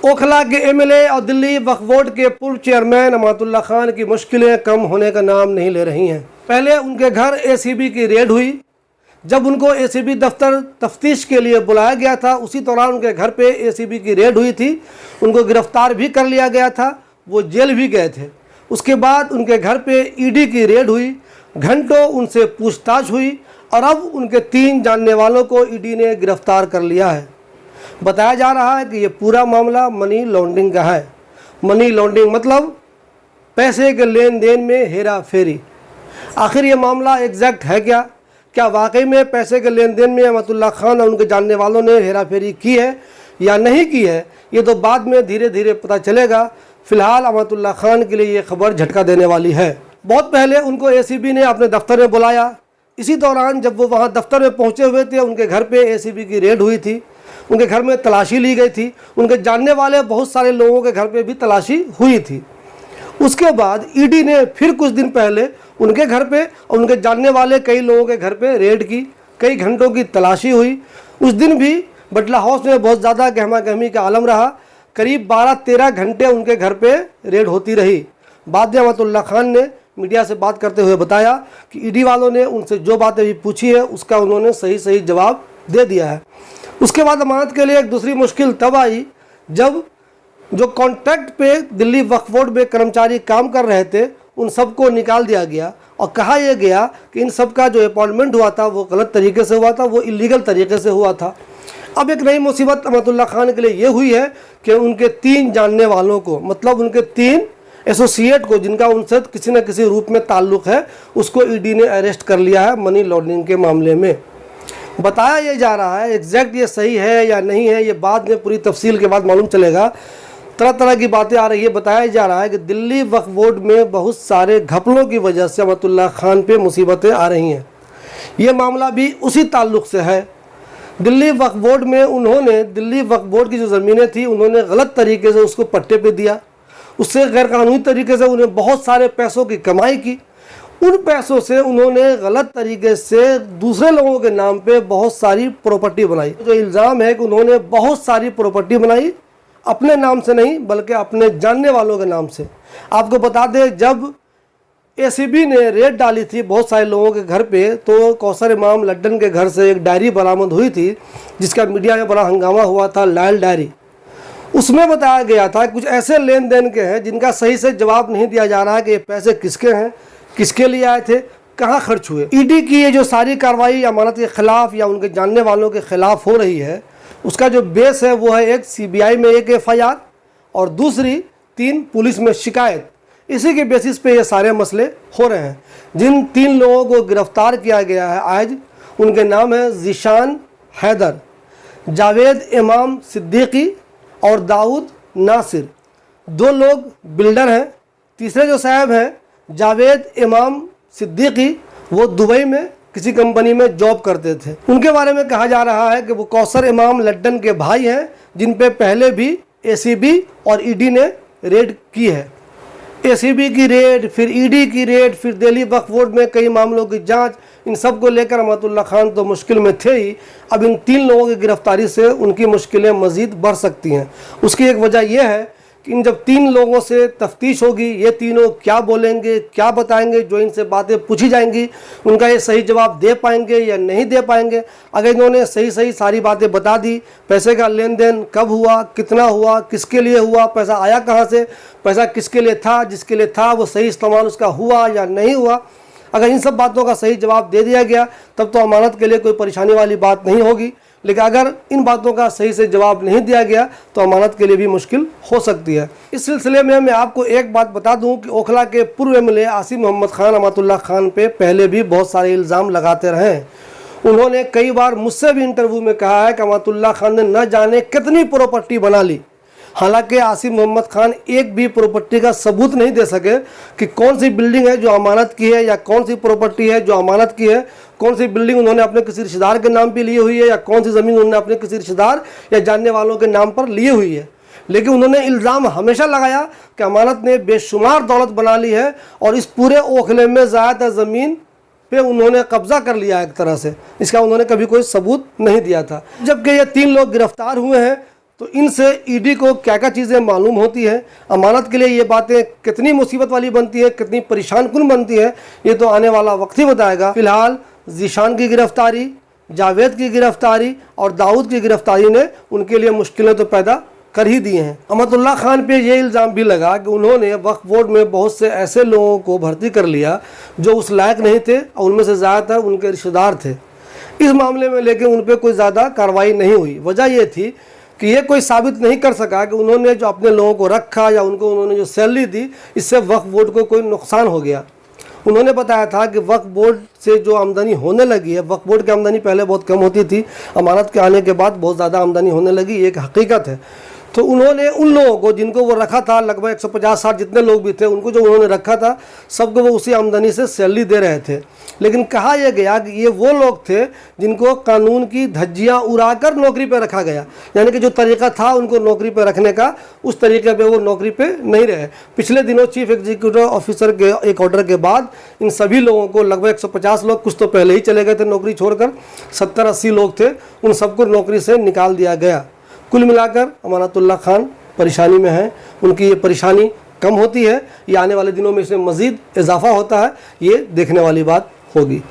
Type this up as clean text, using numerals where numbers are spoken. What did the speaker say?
ओखला के एमएलए और दिल्ली वक्फ बोर्ड के पूर्व चेयरमैन अमातुल्लाह खान की मुश्किलें कम होने का नाम नहीं ले रही हैं। पहले उनके घर एसीबी की रेड हुई। जब उनको एसीबी दफ्तर तफ्तीश के लिए बुलाया गया था, उसी दौरान उनके घर पे एसीबी की रेड हुई थी। उनको गिरफ्तार भी कर लिया गया था, वो जेल भी गए थे। उसके बाद उनके घर पे ईडी की रेड हुई, घंटों उनसे पूछताछ हुई और अब उनके 3 जानने वालों को ईडी ने गिरफ्तार कर लिया है। बताया जा रहा है कि ये पूरा मामला मनी लॉन्ड्रिंग का है। मनी लॉन्ड्रिंग मतलब पैसे के लेन देन में हेरा फेरी। आखिर ये मामला एग्जैक्ट है क्या? क्या वाकई में पैसे के लेन देन में अमातुल्लाह खान और उनके जानने वालों ने हेरा फेरी की है या नहीं की है, ये तो बाद में धीरे धीरे पता चलेगा। फिलहाल अमातुल्लाह खान के लिए ये खबर झटका देने वाली है। बहुत पहले उनको एसीबी ने अपने दफ्तर में बुलाया। इसी दौरान जब वो वहाँ दफ्तर में पहुँचे हुए थे, उनके घर पे एसीबी की रेड हुई थी। उनके घर में तलाशी ली गई थी। उनके जानने वाले बहुत सारे लोगों के घर पे भी तलाशी हुई थी। उसके बाद ईडी ने फिर कुछ दिन पहले उनके घर पे और उनके जानने वाले कई लोगों के घर पे रेड की। कई घंटों की तलाशी हुई। उस दिन भी बटला हाउस में बहुत ज़्यादा गहमा गहमी का आलम रहा। करीब 12-13 घंटे उनके घर पे रेड होती रही। बाद में अमातुल्लाह खान ने मीडिया से बात करते हुए बताया कि ईडी वालों ने उनसे जो बातें भी पूछी है उसका उन्होंने सही जवाब दे दिया है। उसके बाद अमानत के लिए एक दूसरी मुश्किल तब आई जब जो कॉन्ट्रैक्ट पे दिल्ली वक्फ बोर्ड में कर्मचारी काम कर रहे थे, उन सबको निकाल दिया गया और कहा यह गया कि इन सब का जो अपॉइंटमेंट हुआ था वो गलत तरीके से हुआ था, वो इलीगल तरीके से हुआ था। अब एक नई मुसीबत अमातुल्लाह खान के लिए ये हुई है कि उनके 3 जानने वालों को, मतलब उनके 3 एसोसिएट को, जिनका उनसे किसी न किसी रूप में ताल्लुक़ है, उसको ईडी ने अरेस्ट कर लिया है मनी लॉन्ड्रिंग के मामले में। बताया ये जा रहा है, एग्जैक्ट ये सही है या नहीं है ये बाद में पूरी तफसील के बाद मालूम चलेगा। तरह तरह की बातें आ रही है। बताया जा रहा है कि दिल्ली वक्फ बोर्ड में बहुत सारे घपलों की वजह से अमातुल्लाह खान पे मुसीबतें आ रही हैं। ये मामला भी उसी ताल्लुक़ से है। दिल्ली वक्फ बोर्ड में उन्होंने दिल्ली वक्फ बोर्ड की जो ज़मीनें थी उन्होंने गलत तरीके से उसको पट्टे पे दिया। उससे गैरकानूनी तरीके से उन्हें बहुत सारे पैसों की कमाई की। उन पैसों से उन्होंने गलत तरीके से दूसरे लोगों के नाम पे बहुत सारी प्रॉपर्टी बनाई। जो इल्ज़ाम है कि उन्होंने बहुत सारी प्रॉपर्टी बनाई, अपने नाम से नहीं बल्कि अपने जानने वालों के नाम से। आपको बता दें, जब एसीबी ने रेड डाली थी बहुत सारे लोगों के घर पे, तो कौसर इमाम लड्डन के घर से एक डायरी बरामद हुई थी जिसका मीडिया में बड़ा हंगामा हुआ था, लाल डायरी। उसमें बताया गया था कुछ ऐसे लेन देन के हैं जिनका सही से जवाब नहीं दिया जा रहा है कि ये पैसे किसके हैं, किसके लिए आए थे, कहाँ खर्च हुए। ईडी की ये जो सारी कार्रवाई अमानत के ख़िलाफ़ या उनके जानने वालों के ख़िलाफ़ हो रही है, उसका जो बेस है वो है एक सीबीआई में एक एफआईआर और दूसरी 3 पुलिस में शिकायत। इसी के बेसिस पे ये सारे मसले हो रहे हैं। जिन 3 लोगों को गिरफ़्तार किया गया है आज, उनके नाम है ज़ीशान हैदर, जावेद इमाम सिद्दीकी और दाऊद नासिर। 2 लोग बिल्डर हैं। तीसरे जो साहब हैं जावेद इमाम सिद्दीकी, वो दुबई में किसी कंपनी में जॉब करते थे। उनके बारे में कहा जा रहा है कि वो कौसर इमाम लड्डन के भाई हैं, जिन पे पहले भी एसीबी और ईडी ने रेड की है। एसीबी की रेड, फिर ईडी की रेड, फिर दिल्ली वक्फ बोर्ड में कई मामलों की जांच, इन सब को लेकर अमातुल्लाह खान तो मुश्किल में थे ही। अब इन 3 लोगों की गिरफ्तारी से उनकी मुश्किलें मज़ीद बढ़ सकती हैं। उसकी एक वजह यह है कि इन जब 3 लोगों से तफ्तीश होगी, ये तीनों क्या बोलेंगे, क्या बताएंगे, जो इनसे बातें पूछी जाएंगी उनका ये सही जवाब दे पाएंगे या नहीं दे पाएंगे। अगर इन्होंने सही सारी बातें बता दी, पैसे का लेन देन कब हुआ, कितना हुआ, किसके लिए हुआ, पैसा आया कहाँ से, पैसा किसके लिए था, जिसके लिए था वो सही इस्तेमाल उसका हुआ या नहीं हुआ, अगर इन सब बातों का सही जवाब दे दिया गया तब तो अमानत के लिए कोई परेशानी वाली बात नहीं होगी। लेकिन अगर इन बातों का सही से जवाब नहीं दिया गया तो अमानत के लिए भी मुश्किल हो सकती है। इस सिलसिले में मैं आपको एक बात बता दूं कि ओखला के पूर्व एमएलए आसिम मोहम्मद खान अमातुल्लाह खान पे पहले भी बहुत सारे इल्ज़ाम लगाते रहे। उन्होंने कई बार मुझसे भी इंटरव्यू में कहा है कि अमातुल्लाह खान ने न जाने कितनी प्रॉपर्टी बना ली। हालांकि आसिम मोहम्मद खान एक भी प्रॉपर्टी का सबूत नहीं दे सके कि कौन सी बिल्डिंग है जो अमानत की है या कौन सी प्रॉपर्टी है जो अमानत की है, कौन सी बिल्डिंग उन्होंने अपने किसी रिश्तेदार के नाम पे ली हुई है या कौन सी ज़मीन उन्होंने अपने किसी रिश्तेदार या जानने वालों के नाम पर ली हुई है। लेकिन उन्होंने इल्ज़ाम हमेशा लगाया कि अमानत ने बेशुमार दौलत बना ली है और इस पूरे ओखले में ज़्यादातर ज़मीन पे उन्होंने कब्जा कर लिया एक तरह से। इसका उन्होंने कभी कोई सबूत नहीं दिया था। जबकि ये 3 लोग गिरफ्तार हुए हैं तो इनसे ईडी को क्या क्या चीज़ें मालूम होती हैं, अमानत के लिए ये बातें कितनी मुसीबत वाली बनती है, कितनी परेशान कुन बनती है, ये तो आने वाला वक्त ही बताएगा। फिलहाल ज़ीशान की गिरफ्तारी, जावेद की गिरफ्तारी और दाऊद की गिरफ्तारी ने उनके लिए मुश्किलें तो पैदा कर ही दिए हैं। अमतुल्लाह खान पे ये इल्ज़ाम भी लगा कि उन्होंने वक्फ बोर्ड में बहुत से ऐसे लोगों को भर्ती कर लिया जो उस लायक नहीं थे और उनमें से ज़्यादातर उनके रिश्तेदार थे। इस मामले में लेकिन उन पर कोई ज़्यादा कार्रवाई नहीं हुई। वजह ये थी कि ये कोई साबित नहीं कर सका कि उन्होंने जो अपने लोगों को रखा या उन्होंने जो सैलरी दी, इससे वक्फ बोर्ड को कोई नुकसान हो गया। उन्होंने बताया था कि वक्फ बोर्ड से जो आमदनी होने लगी है, वक्फ बोर्ड की आमदनी पहले बहुत कम होती थी, अमानत के आने के बाद बहुत ज़्यादा आमदनी होने लगी, ये एक हकीकत है। तो उन्होंने उन लोगों को जिनको वो रखा था, लगभग 150-60 जितने लोग भी थे, उनको जो उन्होंने रखा था सबको वो उसी आमदनी से सैलरी दे रहे थे। लेकिन कहा यह गया कि ये वो लोग थे जिनको कानून की धज्जियाँ उड़ाकर नौकरी पर रखा गया, यानी कि जो तरीका था उनको नौकरी पर रखने का, उस तरीके पे वो नौकरी पे नहीं रहे। पिछले दिनों चीफ एग्जीक्यूटिव ऑफिसर के एक ऑर्डर के बाद इन सभी लोगों को, लगभग 150 लोग, कुछ तो पहले ही चले गए थे नौकरी छोड़कर, 70-80 लोग थे, उन सबको नौकरी से निकाल दिया गया। कुल मिलाकर अमानतुल्लाह खान परेशानी में हैं। उनकी ये परेशानी कम होती है या आने वाले दिनों में इसमें मज़ीद इजाफा होता है, ये देखने वाली बात होगी।